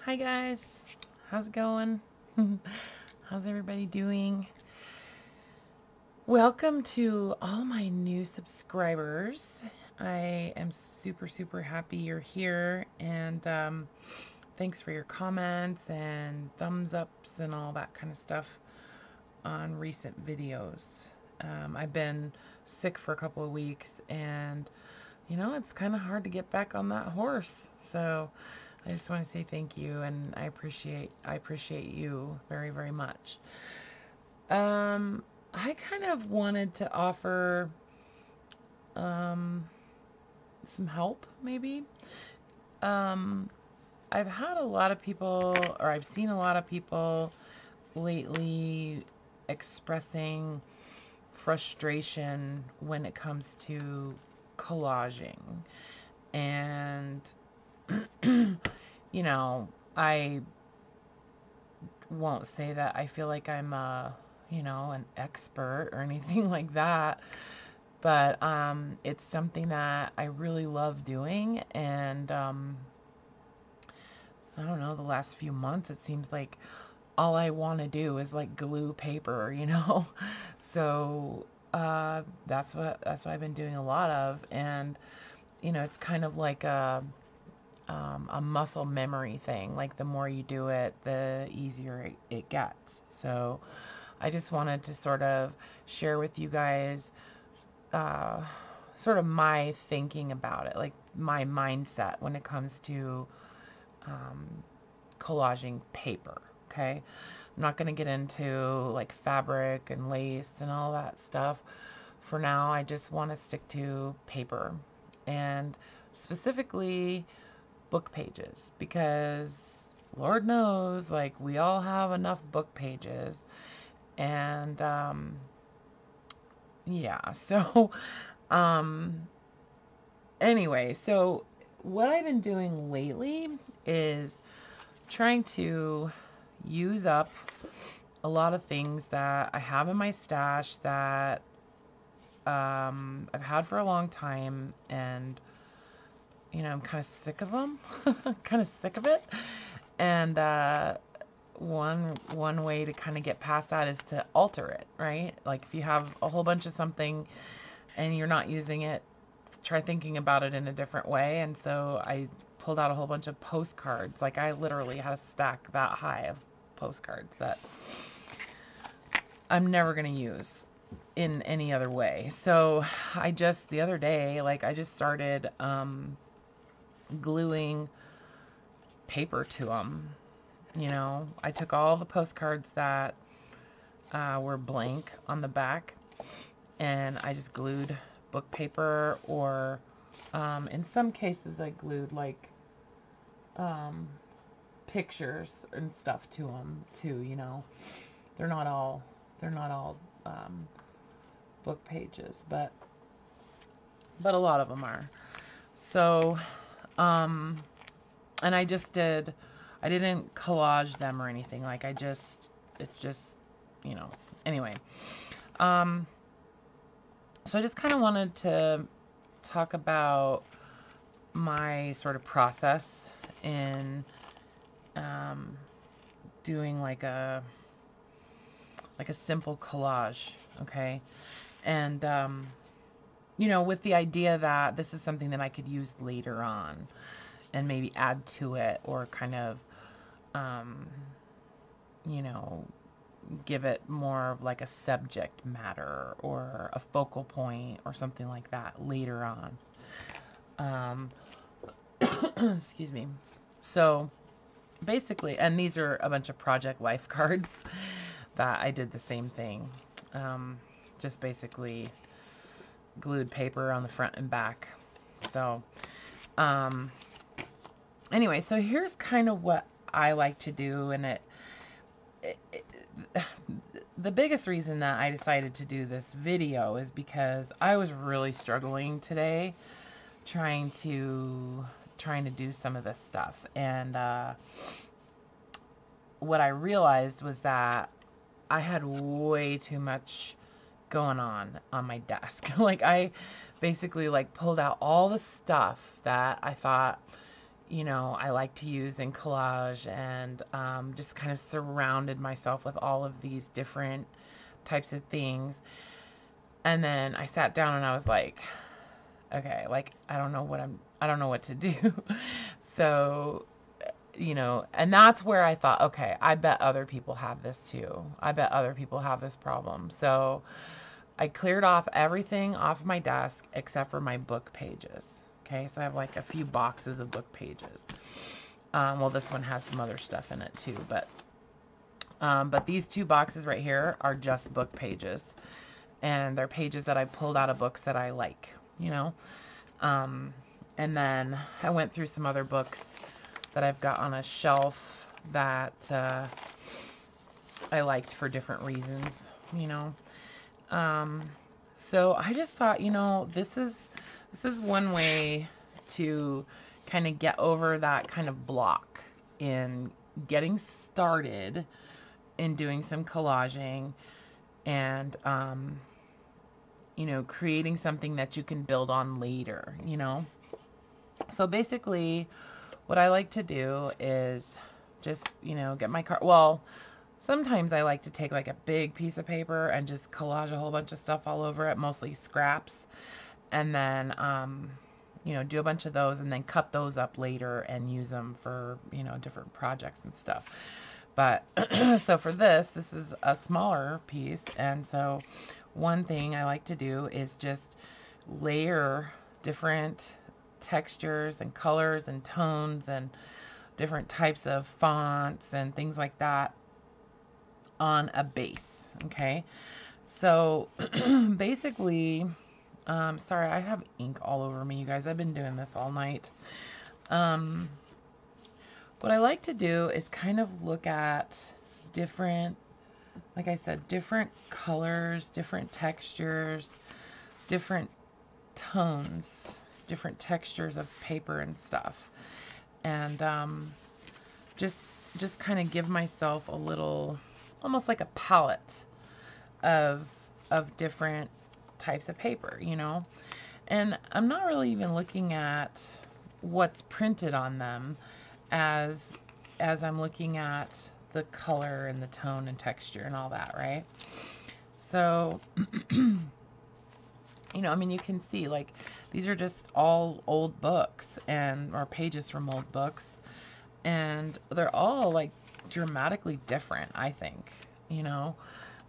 Hi guys, how's it going? How's everybody doing? Welcome to all my new subscribers. I am super happy you're here, and thanks for your comments and thumbs ups and all that kind of stuff on recent videos. I've been sick for a couple of weeks, and you know, it's kind of hard to get back on that horse. So I just want to say thank you, and I appreciate you very much. I kind of wanted to offer some help, maybe. I've had a lot of people, or I've seen a lot of people lately expressing frustration when it comes to collaging. And you know, I won't say that I feel like I'm you know, an expert or anything like that, but it's something that I really love doing. And I don't know, the last few months it seems like all I want to do is like glue paper, you know. So that's what I've been doing a lot of. And you know, it's kind of like a muscle memory thing. Like the more you do it, the easier it gets. So I just wanted to sort of share with you guys sort of my thinking about it, like my mindset when it comes to collaging paper. Okay, I'm not going to get into like fabric and lace and all that stuff for now. I just want to stick to paper, and specifically book pages, because Lord knows, like, we all have enough book pages. And yeah, so anyway, so what I've been doing lately is trying to use up a lot of things that I have in my stash that I've had for a long time, and you know, I'm kind of sick of them. Kind of sick of it. And one way to kind of get past that is to alter it, right? Like if you have a whole bunch of something and you're not using it, try thinking about it in a different way. And so I pulled out a whole bunch of postcards. Like I literally had a stack that high of postcards that I'm never going to use in any other way. So I just, the other day, like I just started gluing paper to them. You know, I took all the postcards that were blank on the back, and I just glued book paper, or in some cases I glued like pictures and stuff to them too. You know, they're not all book pages, but a lot of them are. So and I didn't collage them or anything. Like it's just, you know, anyway. So I just kind of wanted to talk about my sort of process in doing like a simple collage, okay? And you know, with the idea that this is something that I could use later on and maybe add to it, or kind of you know, give it more of like a subject matter or a focal point or something like that later on. Excuse me. So basically, and these are a bunch of project life cards that I did the same thing. Just basically glued paper on the front and back. So anyway, so here's kind of what I like to do. And the biggest reason that I decided to do this video is because I was really struggling today trying to do some of this stuff. And what I realized was that I had way too much going on my desk. Like I basically like pulled out all the stuff that I thought, you know, I like to use in collage, and just kind of surrounded myself with all of these different types of things. And then I sat down and I was like, okay, like, I don't know what to do. So, you know, and that's where I thought, okay, I bet other people have this too. I bet other people have this problem. So I cleared off everything off my desk except for my book pages. Okay, so I have like a few boxes of book pages. Well, this one has some other stuff in it too, but these two boxes right here are just book pages, and they're pages that I pulled out of books that I like, you know. And then I went through some other books that I've got on a shelf that I liked for different reasons, you know. So I just thought, you know, this is one way to kind of get over that kind of block in getting started in doing some collaging, and you know, creating something that you can build on later, you know. So basically what I like to do is just, you know, get my card. Well, sometimes I like to take like a big piece of paper and just collage a whole bunch of stuff all over it, mostly scraps, and then you know, do a bunch of those and then cut those up later and use them for, you know, different projects and stuff. But so for this is a smaller piece, and so one thing I like to do is just layer different textures and colors and tones and different types of fonts and things like that on a base. Okay, so basically, sorry, I have ink all over me, you guys. I've been doing this all night. What I like to do is kind of look at different, like I said, different colors, different textures, different tones, different textures of paper and stuff, and just kind of give myself a little, almost like a palette of different types of paper, you know. And I'm not really even looking at what's printed on them as I'm looking at the color and the tone and texture and all that, right? So you know, I mean, you can see, like, these are just all old books or pages from old books, and they're all like dramatically different, I think, you know.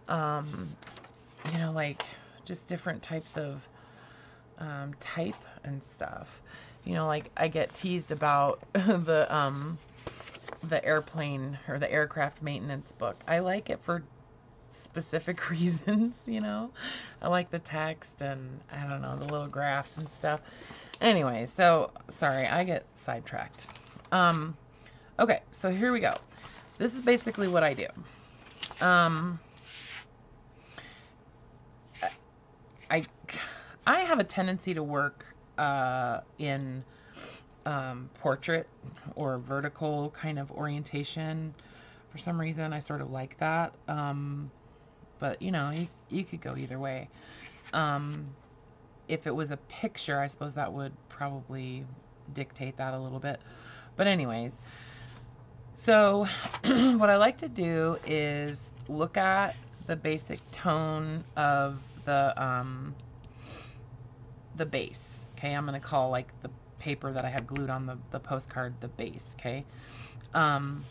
You know, like just different types of type and stuff. You know, like I get teased about the airplane or the aircraft maintenance book. I like it for specific reasons, you know. I like the text and, I don't know, the little graphs and stuff. Anyway, so sorry, I get sidetracked. Okay, so here we go. This is basically what I do. I have a tendency to work in portrait or vertical kind of orientation. For some reason, I sort of like that. But, you know, you could go either way. If it was a picture, I suppose that would probably dictate that a little bit. But anyways, so what I like to do is look at the basic tone of the base. Okay, I'm going to call like the paper that I have glued on the postcard the base. Okay, and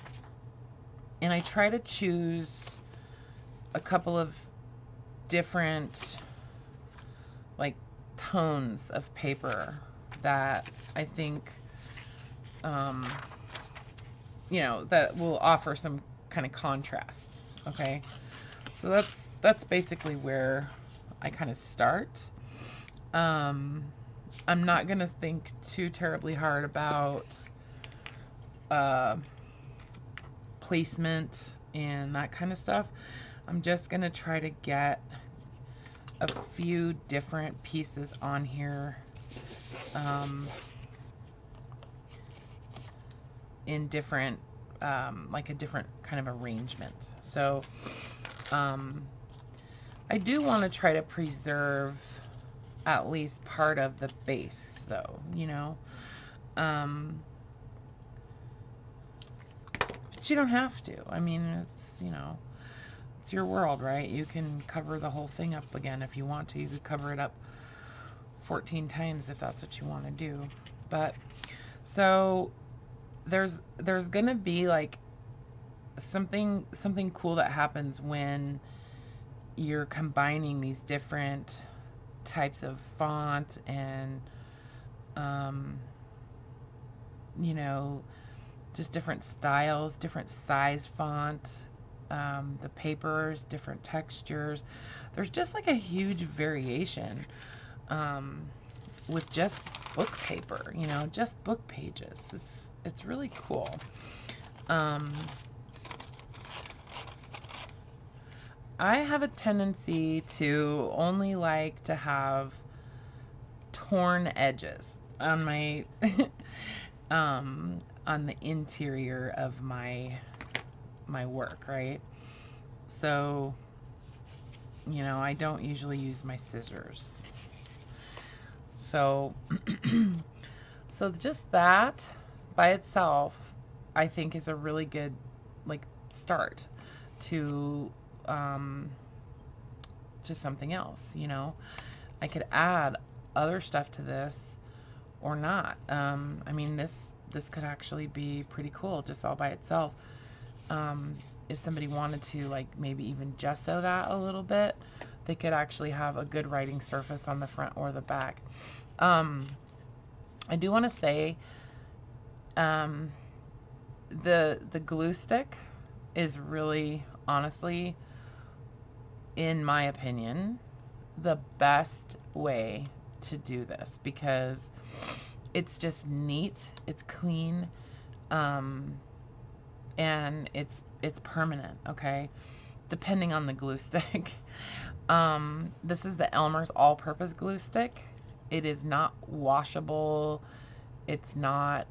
I try to choose a couple of different like tones of paper that I think you know, that will offer some kind of contrast. Okay, so that's basically where I kind of start. I'm not gonna think too terribly hard about placement and that kind of stuff. I'm just gonna try to get a few different pieces on here in different like a different kind of arrangement. So I do want to try to preserve at least part of the base though, you know. But you don't have to. I mean, it's, you know, it's your world, right? You can cover the whole thing up again if you want to. You could cover it up 14 times if that's what you want to do. But so there's gonna be like something cool that happens when you're combining these different types of font and you know, just different styles, different size font, the papers, different textures. There's just like a huge variation with just book paper, you know, just book pages. It's really cool. I have a tendency to only like to have torn edges on my on the interior of my work, right? So, you know, I don't usually use my scissors. So so just that by itself I think is a really good like start to something else, you know. I could add other stuff to this or not. I mean, this could actually be pretty cool just all by itself. If somebody wanted to like maybe even gesso that a little bit, they could actually have a good writing surface on the front or the back. I do want to say the glue stick is really, honestly, in my opinion, the best way to do this because it's just neat, it's clean, and it's permanent, okay? Depending on the glue stick. This is the Elmer's all-purpose glue stick. It is not washable. It's not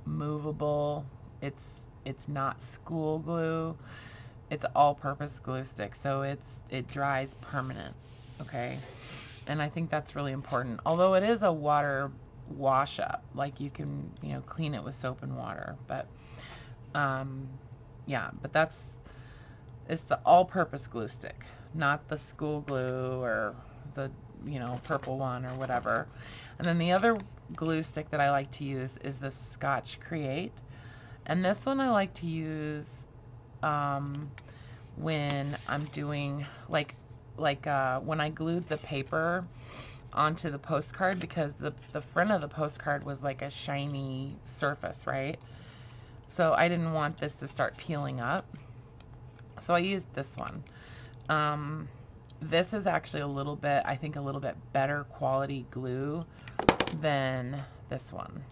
movable. It's not school glue. It's all-purpose glue stick, so it dries permanent, okay? And I think that's really important. Although it is a water wash up, like you can, you know, clean it with soap and water, but yeah, but it's the all-purpose glue stick, not the school glue or the, you know, purple one or whatever. And then the other glue stick that I like to use is the Scotch Create, and this one I like to use when I'm doing like when I glued the paper onto the postcard, because the front of the postcard was like a shiny surface, right? So I didn't want this to start peeling up, so I used this one. This is actually a little bit, I think, a little bit better quality glue than this one.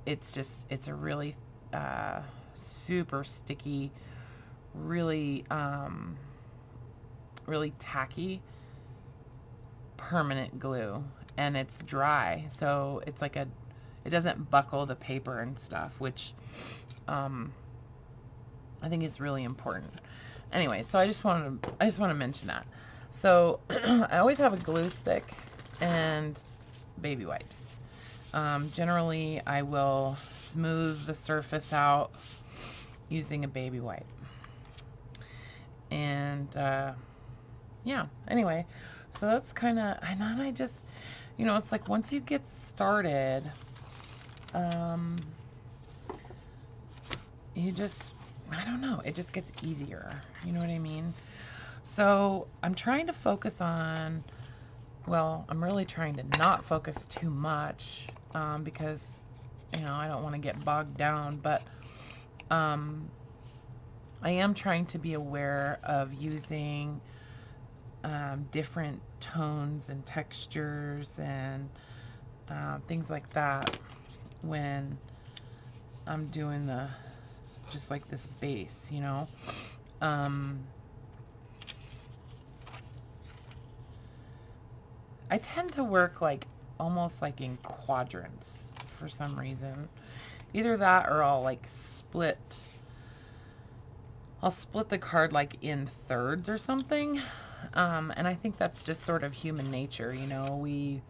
It's a really super sticky, really really tacky permanent glue, and it's dry, so it's like it doesn't buckle the paper and stuff, which I think is really important. Anyway, so I just want to mention that. So I always have a glue stick and baby wipes. Generally I will smooth the surface out using a baby wipe. And yeah, anyway, so that's kind of, and then I just, you know, it's like once you get started, you just, I don't know, it just gets easier, you know what I mean? So I'm trying to focus on, well, I'm really trying to not focus too much, because, you know, I don't want to get bogged down, but I am trying to be aware of using different tones and textures and things like that when I'm doing the, just like this base, you know. I tend to work like almost like in quadrants for some reason. Either that or I'll like I'll split the card like in thirds or something. And I think that's just sort of human nature, you know. We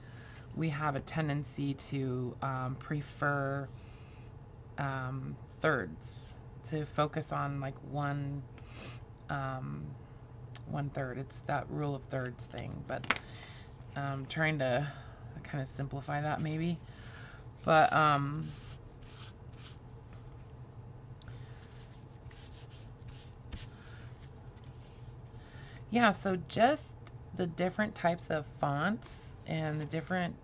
have a tendency to prefer thirds to focus on like one third. It's that rule of thirds thing, but trying to kind of simplify that maybe. But yeah, so just the different types of fonts and the different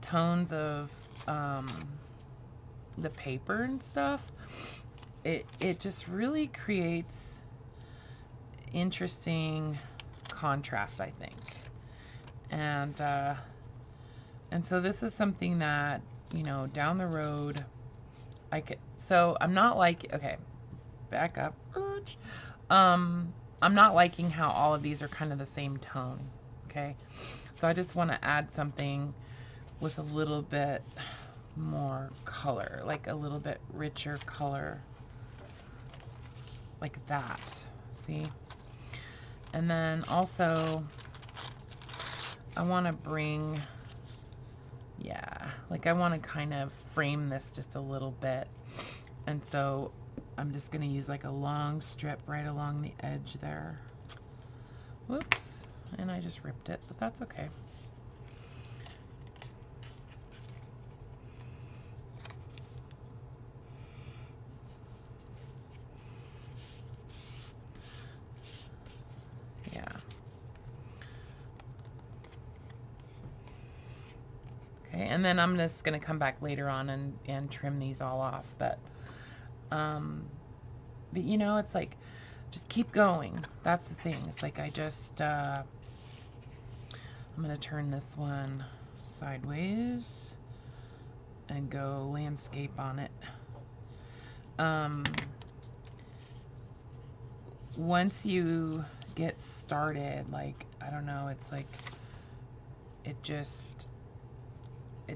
tones of the paper and stuff, it just really creates interesting contrast, I think. And so this is something that, you know, down the road I could, so I'm not like, okay, back up. I'm not liking how all of these are kind of the same tone, okay? So I just want to add something with a little bit more color, like a little bit richer color, like that, see? And then also, I want to bring, yeah, like I want to kind of frame this just a little bit. And so I'm just going to use like a long strip right along the edge there. Whoops, and I just ripped it, but that's okay. Yeah. Okay, and then I'm just going to come back later on and trim these all off, but you know, it's like, just keep going. That's the thing. It's like I just, I'm going to turn this one sideways and go landscape on it. Once you get started, like, I don't know, it's like, it just, I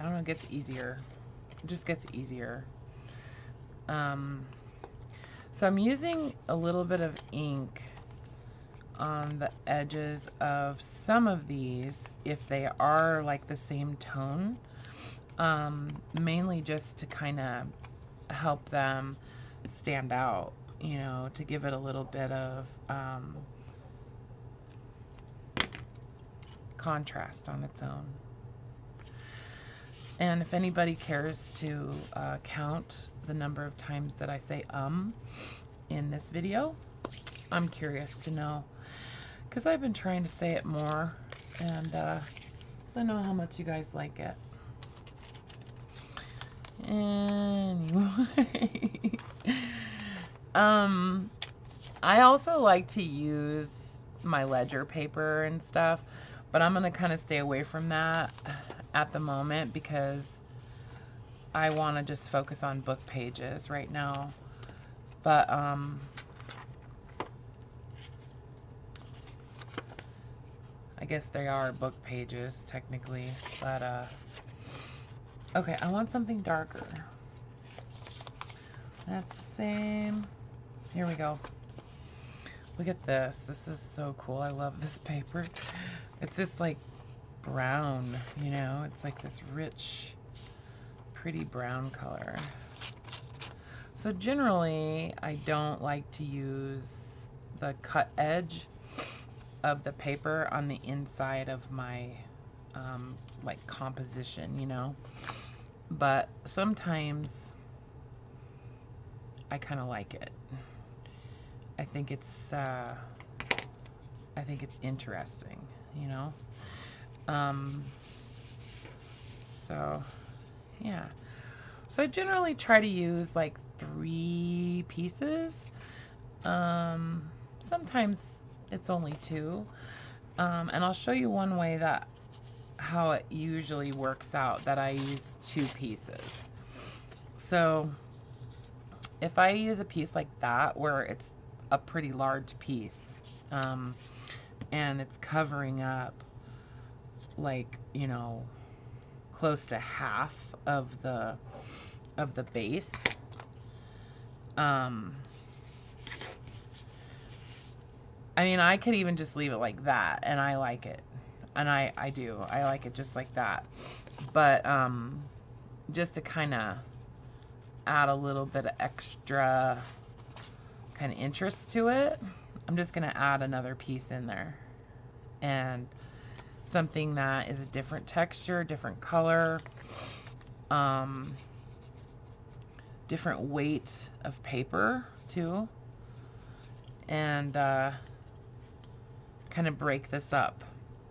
don't know, it gets easier. It just gets easier. So I'm using a little bit of ink on the edges of some of these if they are like the same tone, mainly just to kind of help them stand out, you know, to give it a little bit of contrast on its own. And if anybody cares to count the number of times that I say in this video, I'm curious to know, because I've been trying to say it more, and so I know how much you guys like it. Anyway, I also like to use my ledger paper and stuff, but I'm going to kind of stay away from that at the moment because I want to just focus on book pages right now. But I guess they are book pages technically, but okay, I want something darker. That's the same. Here we go. Look at this. This is so cool. I love this paper. It's just like brown, you know, it's like this rich, pretty brown color. So generally, I don't like to use the cut edge of the paper on the inside of my like composition, you know, but sometimes I kind of like it. I think it's interesting, you know. So yeah, so I generally try to use like 3 pieces. Sometimes it's only 2, and I'll show you one way that how it usually works out, that I use 2 pieces. So if I use a piece like that where it's a pretty large piece, and it's covering up like, you know, close to half of the base, I mean, I could even just leave it like that, and I like it, and I like it just like that, but just to kind of add a little bit of extra kind of interest to it, I'm just going to add another piece in there. And something that is a different texture, different color, different weight of paper too. And kind of break this up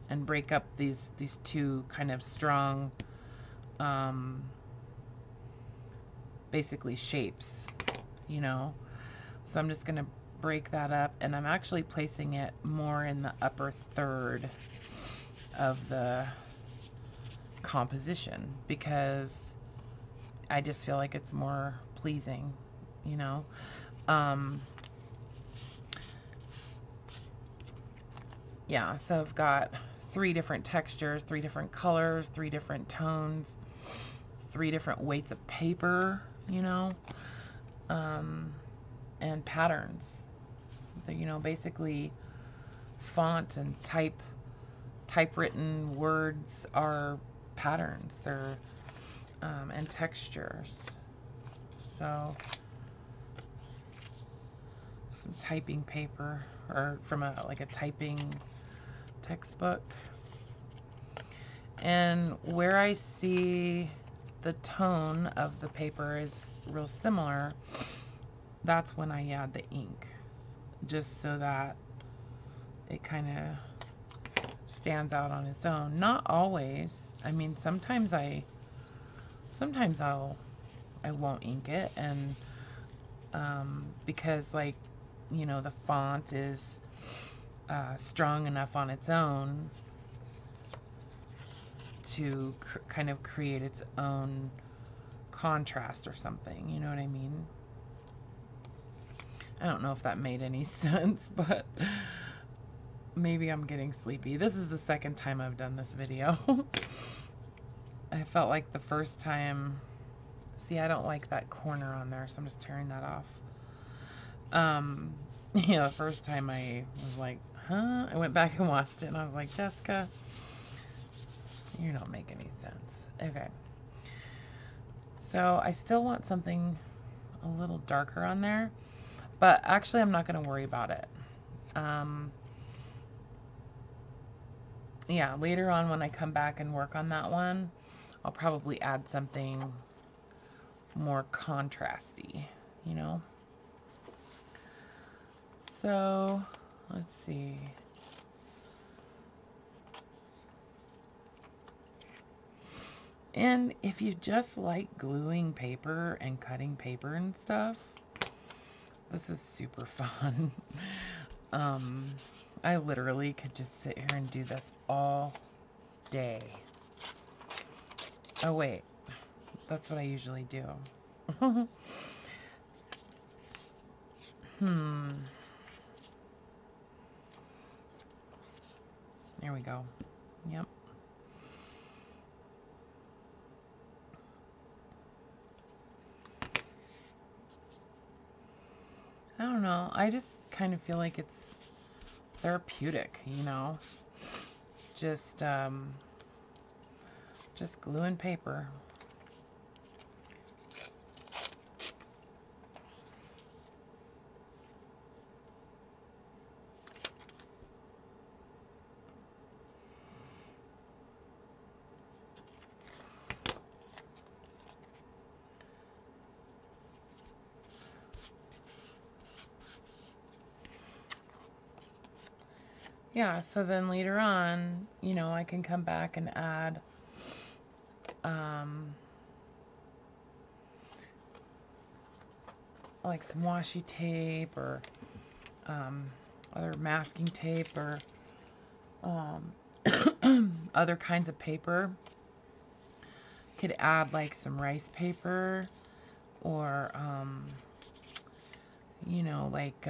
and break up these two kind of strong basically shapes, you know. So I'm just going to break that up, and I'm actually placing it more in the upper third of the composition because I just feel like it's more pleasing, you know. Yeah, so I've got 3 different textures, 3 different colors, 3 different tones, 3 different weights of paper, you know, and patterns. You know, basically font and typewritten words are patterns. They're and textures. So some typing paper, or from like a typing textbook. And where I see the tone of the paper is real similar, that's when I add the ink, just so that it kind of stands out on its own. Not always. I mean, sometimes I won't ink it, and because, like, you know, the font is strong enough on its own to kind of create its own contrast or something, you know what I mean? I don't know if that made any sense, but maybe I'm getting sleepy. This is the second time I've done this video. I felt like the first time, see, I don't like that corner on there, so I'm just tearing that off. You know, the first time I was like, huh? I went back and watched it, and I was like, Jessica, you don't make any sense. Okay. So I still want something a little darker on there, but actually I'm not going to worry about it. Yeah, later on when I come back and work on that one, I'll probably add something more contrasty, you know? So, let's see. And if you just like gluing paper and cutting paper and stuff, this is super fun. I literally could just sit here and do this all day. Oh wait, that's what I usually do. There we go. Yep. I don't know. I just kind of feel like it's therapeutic, you know? Just gluing paper. Yeah, so then later on, you know, I can come back and add like some washi tape or other masking tape or other kinds of paper. Could add like some rice paper or you know, like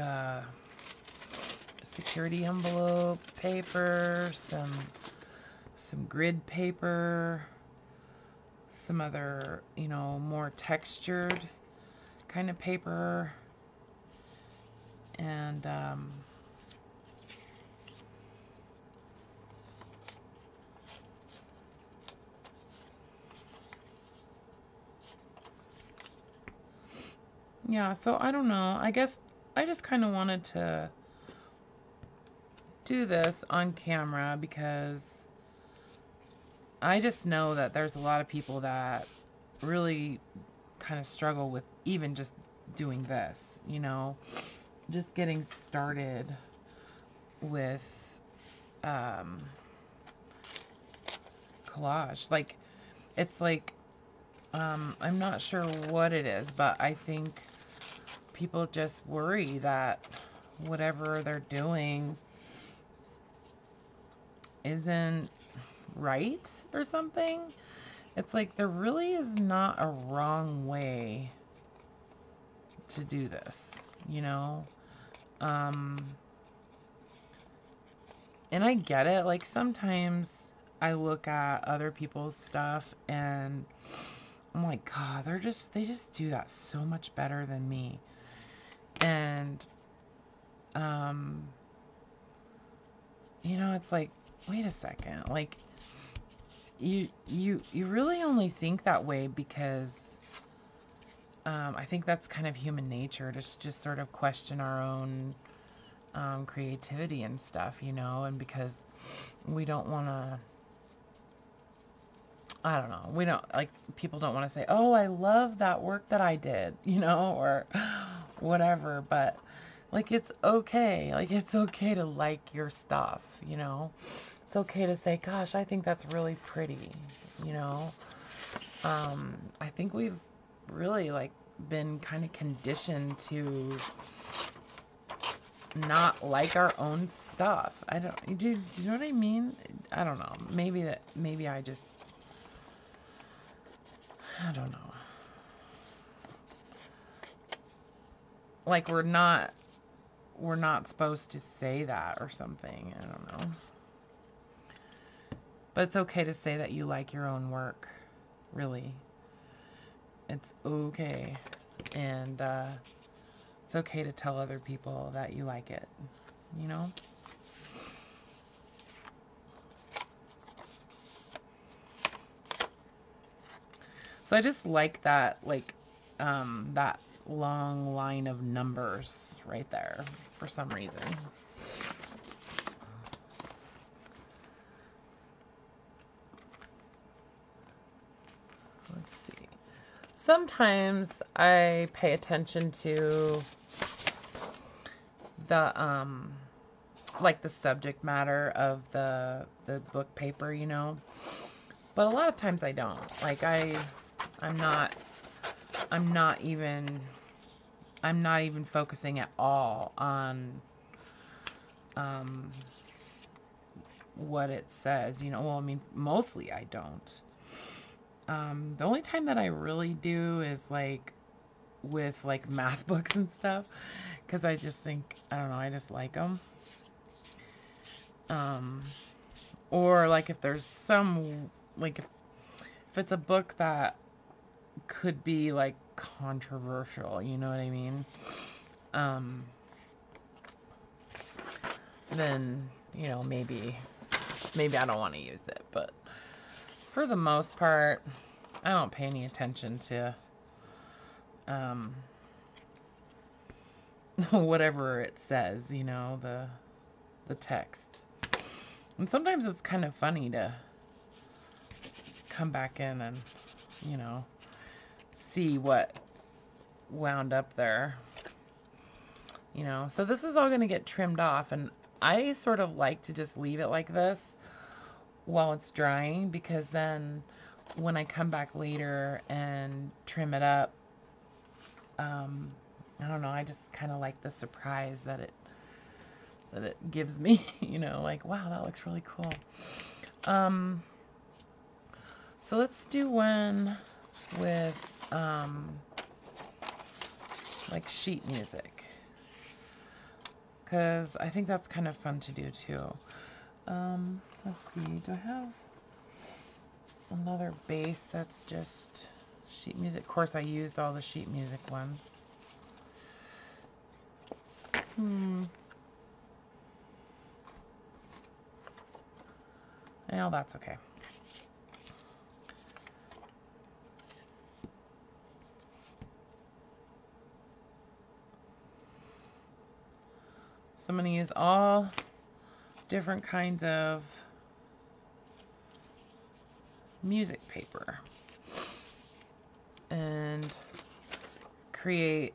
security envelope paper, some grid paper, some other, you know, more textured kind of paper, and Yeah, so I don't know. I guess I just kind of wanted to do this on camera because I just know that there's a lot of people that really kind of struggle with even just doing this, you know, just getting started with um, collage. Like, it's like, I'm not sure what it is, but I think people just worry that whatever they're doing isn't right or something. It's like there really is not a wrong way to do this, you know? Um, and I get it. Like sometimes I look at other people's stuff and I'm like, God, they just do that so much better than me. And, um, you know, it's like, wait a second, like you really only think that way because, I think that's kind of human nature to just sort of question our own, creativity and stuff, you know, and because we don't want to, I don't know, we don't, like, people don't want to say, oh, I love that work that I did, you know, or whatever, but, like, it's okay. Like, it's okay to like your stuff, you know? It's okay to say, gosh, I think that's really pretty, you know? I think we've really, like, been kind of conditioned to not like our own stuff. I don't, do you know what I mean? I don't know. Maybe I just, I don't know. Like, we're not supposed to say that or something. I don't know. But it's okay to say that you like your own work. Really. It's okay. And it's okay to tell other people that you like it. You know? So I just like that, like, that long line of numbers right there for some reason. Let's see. Sometimes I pay attention to the, like the subject matter of the book paper, you know, but a lot of times I don't. Like I'm not even focusing at all on, what it says, you know. Well, I mean, mostly I don't. The only time that I really do is like with like math books and stuff, because I just think, I don't know, I just like them. Or like if there's some, like if it's a book that could be like controversial, you know what I mean? Then, you know, maybe I don't want to use it, but for the most part, I don't pay any attention to, whatever it says, you know, the text. And sometimes it's kind of funny to come back in and, you know, see what wound up there, you know. So this is all going to get trimmed off, and I sort of like to just leave it like this while it's drying, because then when I come back later and trim it up, I don't know, I just kind of like the surprise that it gives me, you know, like, wow, that looks really cool. So let's do one with, like sheet music, because I think that's kind of fun to do too. Let's see, do I have another base that's just sheet music? Of course, I used all the sheet music ones. Well, that's okay. So I'm going to use all different kinds of music paper and create,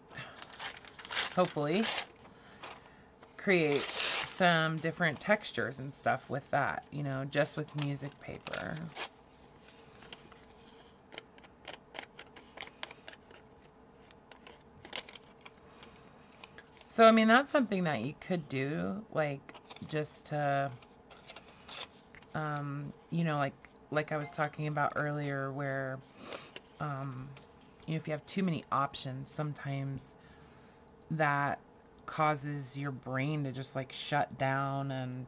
hopefully, create some different textures and stuff with that, you know, just with music paper. So, I mean, that's something that you could do, like, just to, you know, like I was talking about earlier, where, you know, if you have too many options, sometimes that causes your brain to just, like, shut down and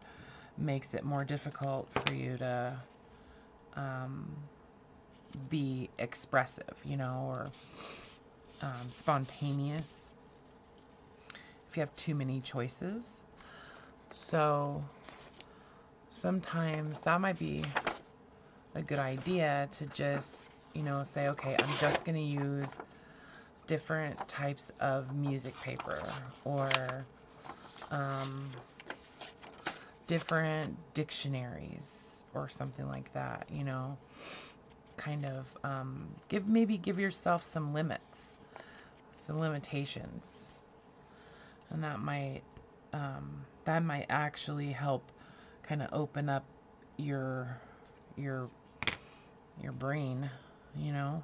makes it more difficult for you to be expressive, you know, or spontaneous if you have too many choices. So sometimes that might be a good idea to just, you know, say, okay, I'm just going to use different types of music paper, or different dictionaries or something like that, you know, kind of give yourself some limits, some limitations. And that might actually help kind of open up your brain, you know.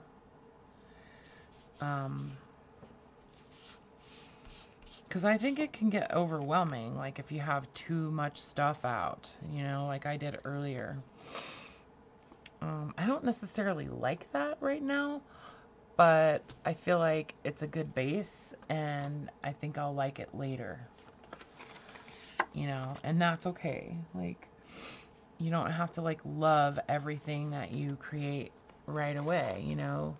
Because I think it can get overwhelming, like if you have too much stuff out, you know, like I did earlier. I don't necessarily like that right now, but I feel like it's a good base, and I think I'll like it later, you know, and that's okay. Like, you don't have to, like, love everything that you create right away, you know.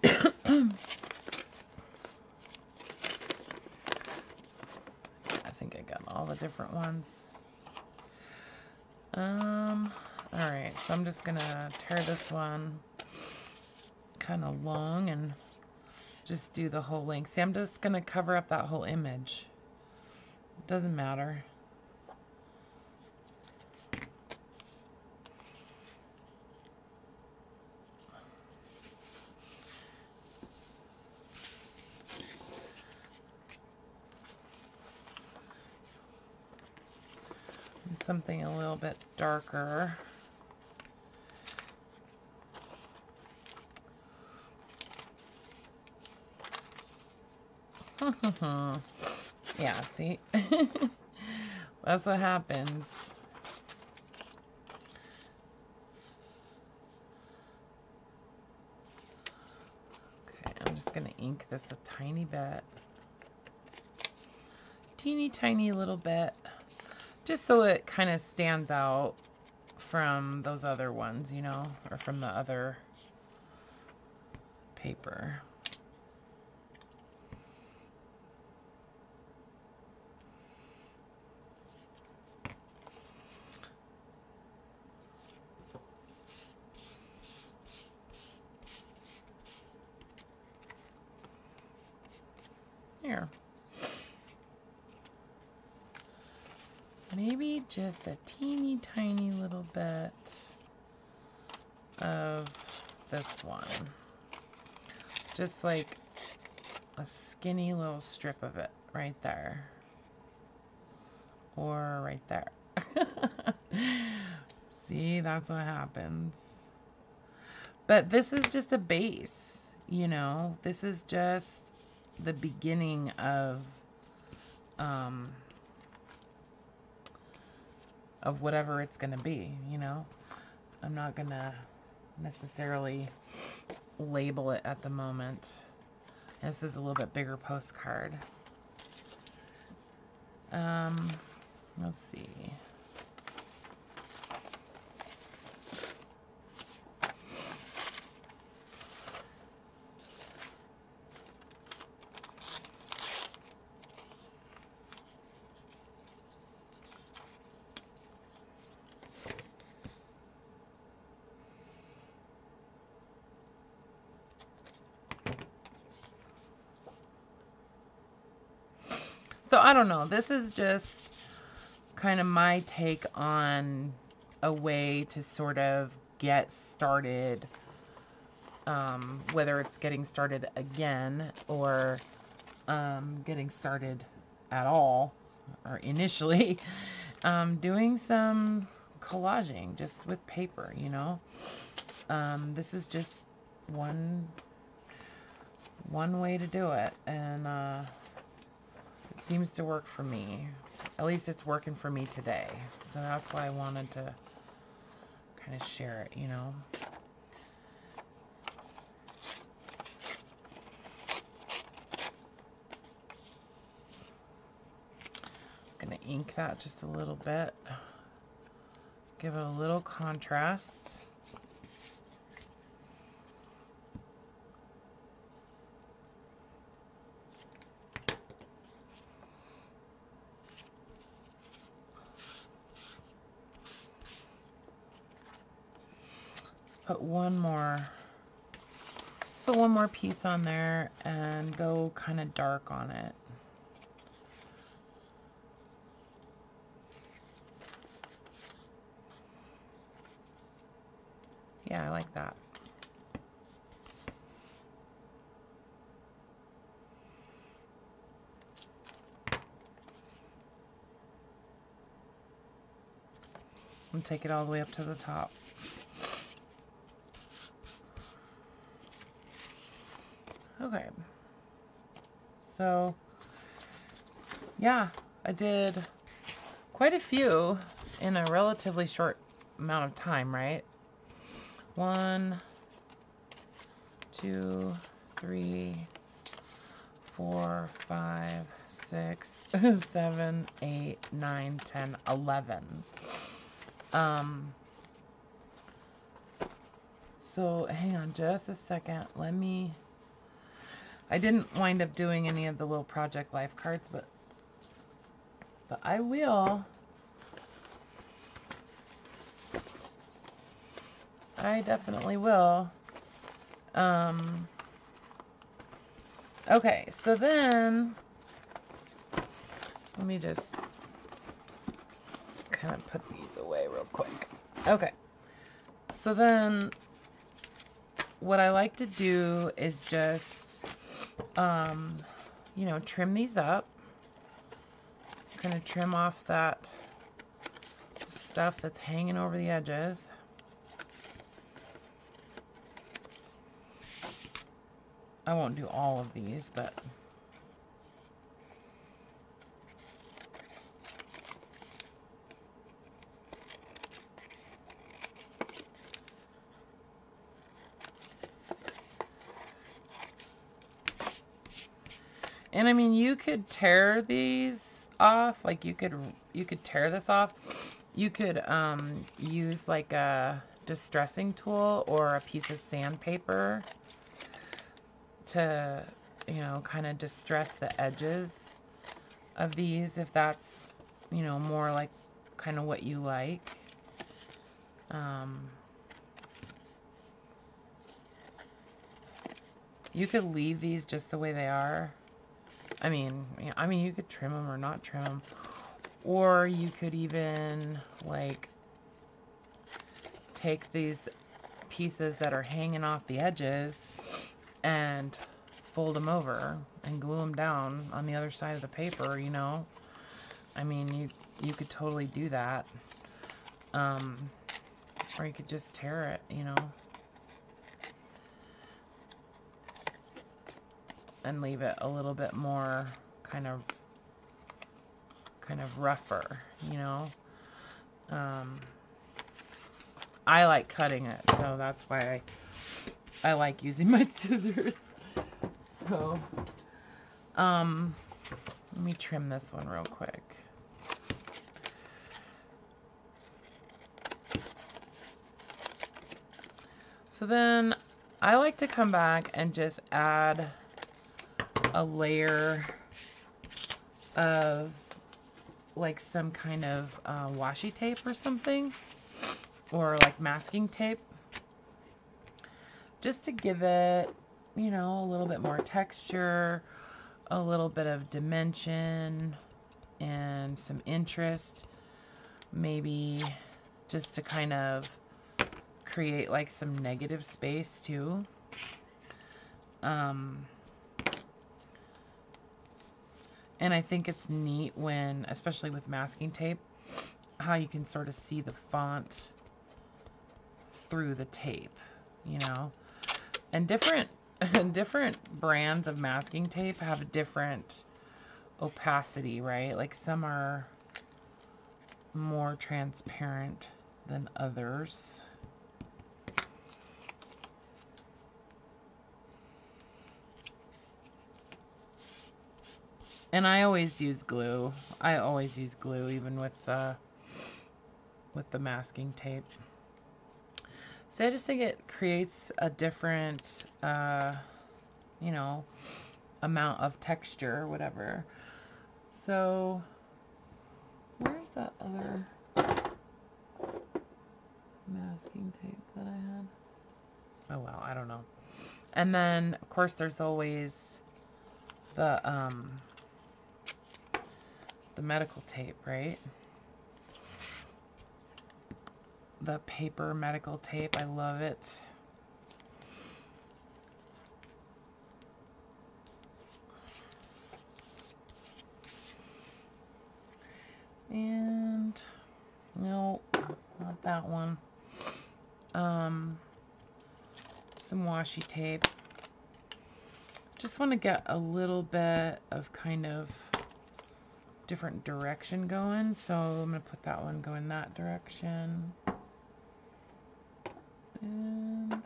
I think I got all the different ones. Alright, so I'm just gonna tear this one kind of long and just do the whole length. See, I'm just gonna cover up that whole image. It doesn't matter. And something a little bit darker. Yeah, see? That's what happens. Okay, I'm just going to ink this a tiny bit. Teeny tiny little bit. Just so it kind of stands out from those other ones, you know, or from the other paper. Here. Maybe just a teeny tiny little bit of this one. Just like a skinny little strip of it right there. Or right there. See, that's what happens. But this is just a base, you know. This is just the beginning of whatever it's going to be, you know. I'm not going to necessarily label it at the moment. This is a little bit bigger postcard. Let's see. So I don't know. This is just kind of my take on a way to sort of get started, whether it's getting started again or getting started at all, or initially, doing some collaging just with paper, you know. This is just one way to do it, and it seems to work for me. At least it's working for me today. So that's why I wanted to kind of share it, you know. I'm going to ink that just a little bit. Give it a little contrast. Put one more, let's put one more piece on there and go kind of dark on it. Yeah, I like that. And take it all the way up to the top. Okay, so yeah, I did quite a few in a relatively short amount of time, right? 1, 2, 3, 4, 5, 6, 7, 8, 9, 10, 11. So hang on just a second. I didn't wind up doing any of the little project life cards, but I will. I definitely will. Okay, so then let me just kind of put these away real quick. Okay, so then what I like to do is just you know, trim these up. Kind of trim off that stuff that's hanging over the edges. I won't do all of these, but and I mean, you could tear these off, like you could tear this off. You could use like a distressing tool or a piece of sandpaper to, you know, kind of distress the edges of these, if that's, you know, more like kind of what you like. You could leave these just the way they are. I mean, you could trim them or not trim them, or you could even like take these pieces that are hanging off the edges and fold them over and glue them down on the other side of the paper, you know. I mean, you could totally do that. Or you could just tear it, you know, and leave it a little bit more kind of rougher, you know. I like cutting it, so that's why I like using my scissors. So let me trim this one real quick. So then I like to come back and just add a layer of like some kind of washi tape or something, or like masking tape, just to give it, you know, a little bit more texture, a little bit of dimension. and some interest, maybe just to kind of create like some negative space too. And I think it's neat when, especially with masking tape, how you can sort of see the font through the tape, you know. And different brands of masking tape have a different opacity, right? Like some are more transparent than others. And I always use glue. I always use glue, even with the masking tape. So I just think it creates a different, you know, amount of texture or whatever. So where's that other masking tape that I had? Oh well, I don't know. And then of course there's always the medical tape, right? The paper medical tape. I love it. And no, not that one. Some washi tape. Just want to get a little bit of kind of different direction going, so I'm going to put that one going that direction. And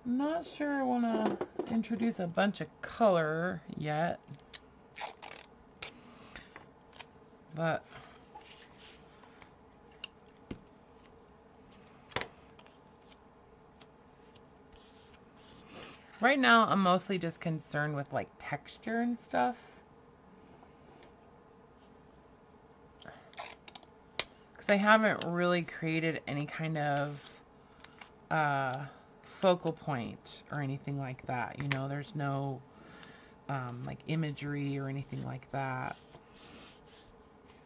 I'm not sure I want to introduce a bunch of color yet, but right now I'm mostly just concerned with like texture and stuff. Because I haven't really created any kind of focal point or anything like that. You know, there's no like imagery or anything like that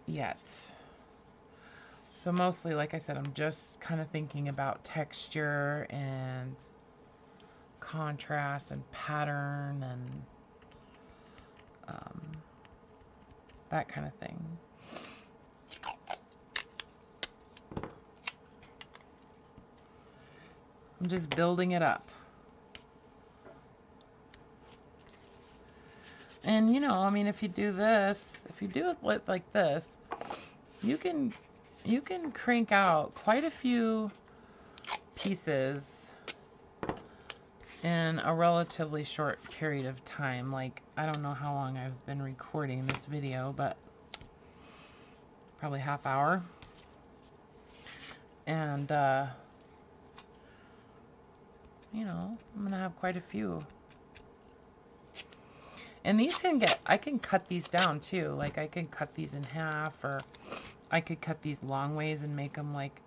yet. So mostly, like I said, I'm just kind of thinking about texture and contrast and pattern and that kind of thing. I'm just building it up. And you know, I mean, if you do this, if you do it like this, you can crank out quite a few pieces in a relatively short period of time. Like, I don't know how long I've been recording this video, but probably half hour. And you know, I'm gonna have quite a few. And these can get, I can cut these down too. Like I can cut these in half, or I could cut these long ways and make them like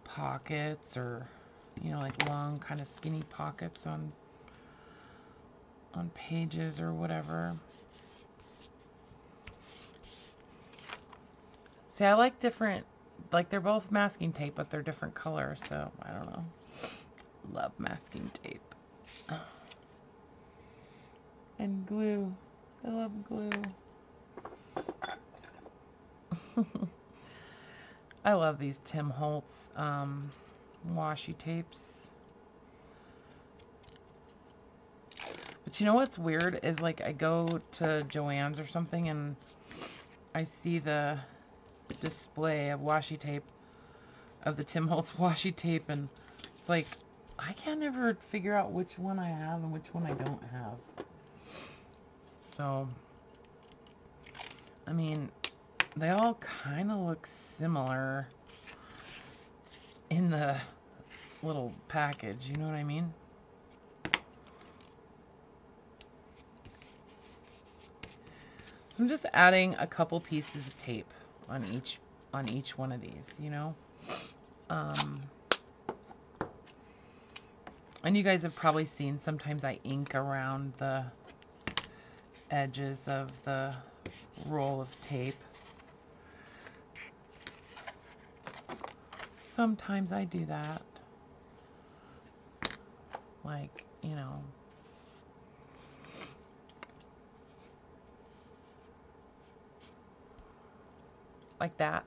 pockets, or, you know, like long kind of skinny pockets on pages or whatever. See, I like different, like they're both masking tape, but they're different colors, so I don't know. Love masking tape. And glue. I love glue. I love these Tim Holtz washi tapes. But you know what's weird is, like, I go to Joann's or something and I see the display of washi tape, of the Tim Holtz washi tape, and it's like I can't ever figure out which one I have and which one I don't have. So, I mean, they all kind of look similar in the little package, you know what I mean? So I'm just adding a couple pieces of tape on each one of these, you know? And you guys have probably seen, sometimes I ink around the edges of the roll of tape. Sometimes I do that. Like, you know. Like that.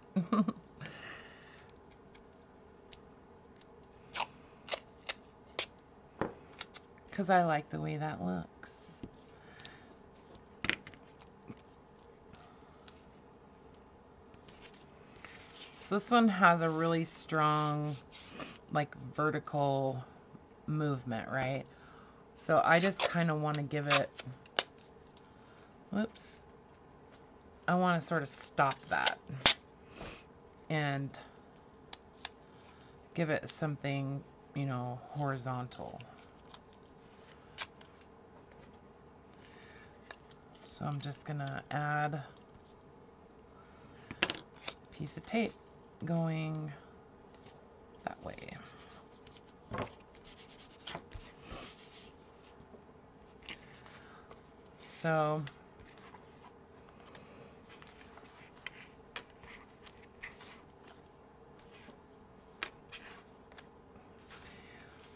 Because I like the way that looks. So this one has a really strong, like, vertical movement, right? So I just kind of want to give it, whoops, I want to sort of stop that and give it something, you know, horizontal. So I'm just gonna add a piece of tape going that way. So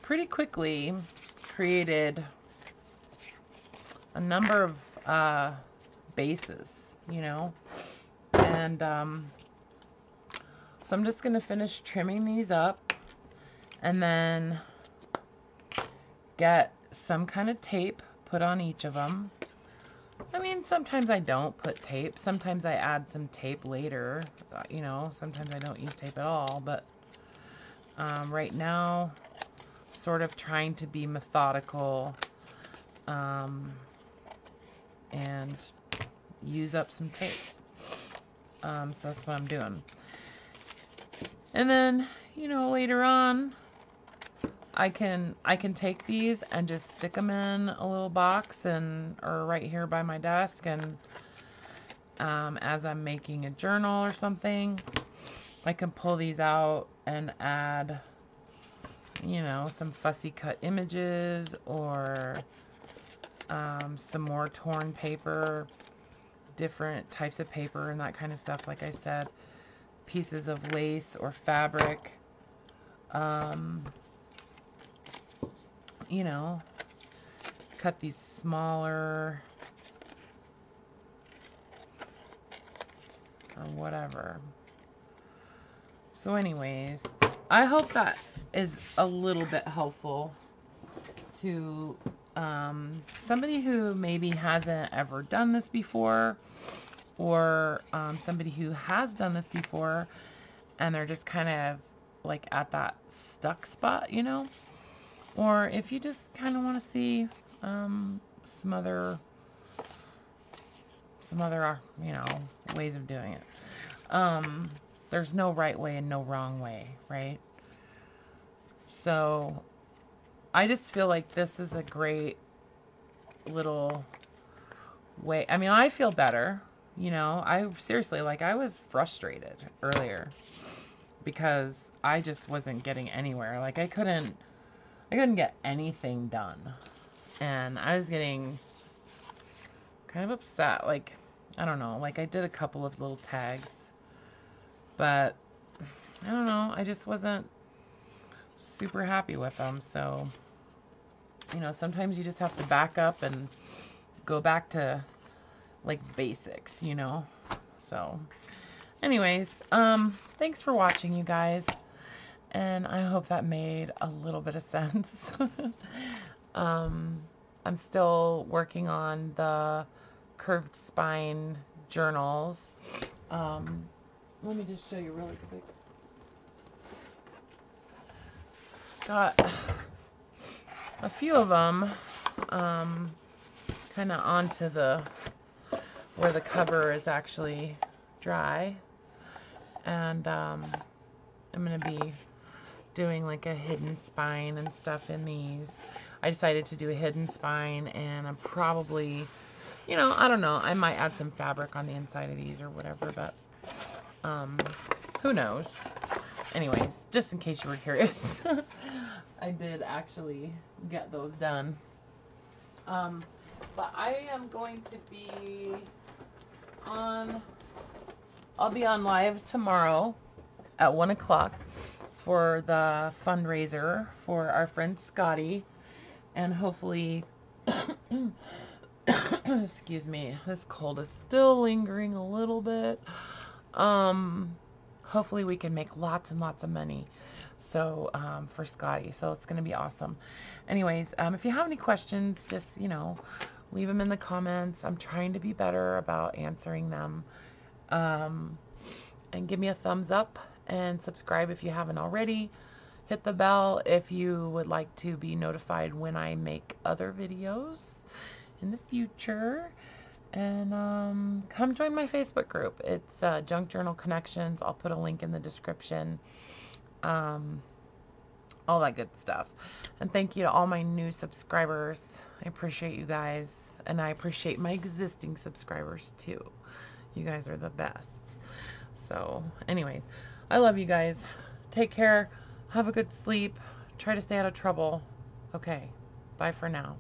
pretty quickly created a number of bases, you know, and so I'm just going to finish trimming these up and then get some kind of tape put on each of them. I mean, sometimes I don't put tape. Sometimes I add some tape later. You know, sometimes I don't use tape at all. But right now, sort of trying to be methodical and use up some tape. So that's what I'm doing. And then, you know, later on, I can take these and just stick them in a little box or right here by my desk, and as I'm making a journal or something, I can pull these out and add, you know, some fussy cut images or some more torn paper, different types of paper and that kind of stuff. Like I said, pieces of lace or fabric. You know, cut these smaller or whatever. So anyways, I hope that is a little bit helpful to somebody who maybe hasn't ever done this before, or somebody who has done this before and they're just kind of like at that stuck spot, you know. Or if you just kind of want to see some other, you know, ways of doing it. There's no right way and no wrong way, right? So I just feel like this is a great little way. I mean, I feel better, you know. I seriously, like, I was frustrated earlier because I just wasn't getting anywhere. Like, I couldn't get anything done. And I was getting kind of upset. Like, I don't know. Like, I did a couple of little tags. But, I don't know. I just wasn't super happy with them. So, you know, sometimes you just have to back up and go back to, like, basics, you know. So, anyways, thanks for watching, you guys. And I hope that made a little bit of sense. I'm still working on the curved spine journals. Let me just show you really quick. Got a few of them kind of onto where the cover is actually dry. And I'm going to be doing like a hidden spine and stuff in these. I decided to do a hidden spine, and I'm probably, you know, I don't know, I might add some fabric on the inside of these or whatever, but who knows. Anyways, just in case you were curious, I did actually get those done. But I am going to be on live tomorrow at 1 o'clock for the fundraiser for our friend Scotty, and hopefully excuse me, this cold is still lingering a little bit. Hopefully we can make lots and lots of money, so for Scotty, so it's gonna be awesome. Anyways, if you have any questions, just, you know, leave them in the comments. I'm trying to be better about answering them. And give me a thumbs up and subscribe if you haven't already. Hit the bell if you would like to be notified when I make other videos in the future. And come join my Facebook group. It's Junk Journal Connections. I'll put a link in the description. All that good stuff. And thank you to all my new subscribers. I appreciate you guys. And I appreciate my existing subscribers too. You guys are the best. So anyways, I love you guys. Take care. Have a good sleep. Try to stay out of trouble. Okay. Bye for now.